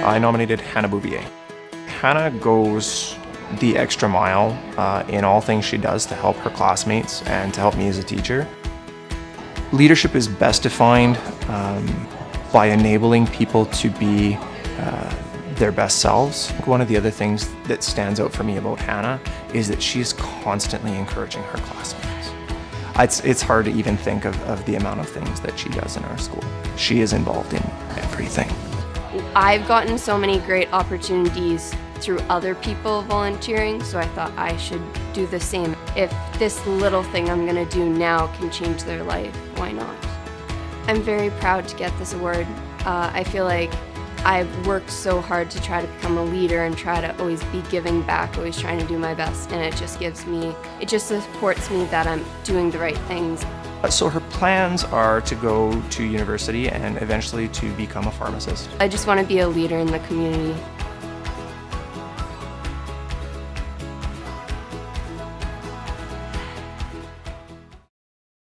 I nominated Hannah Bouvier. Hannah goes the extra mile in all things she does to help her classmates and to help me as a teacher. Leadership is best defined by enabling people to be their best selves. One of the other things that stands out for me about Hannah is that she is constantly encouraging her classmates. It's hard to even think of the amount of things that she does in our school. She is involved in everything. I've gotten so many great opportunities through other people volunteering, so I thought I should do the same. If this little thing I'm gonna do now can change their life, why not? I'm very proud to get this award. I feel like I've worked so hard to try to become a leader and try to always be giving back, always trying to do my best, and it just supports me that I'm doing the right things. So her plans are to go to university and eventually to become a pharmacist. I just want to be a leader in the community.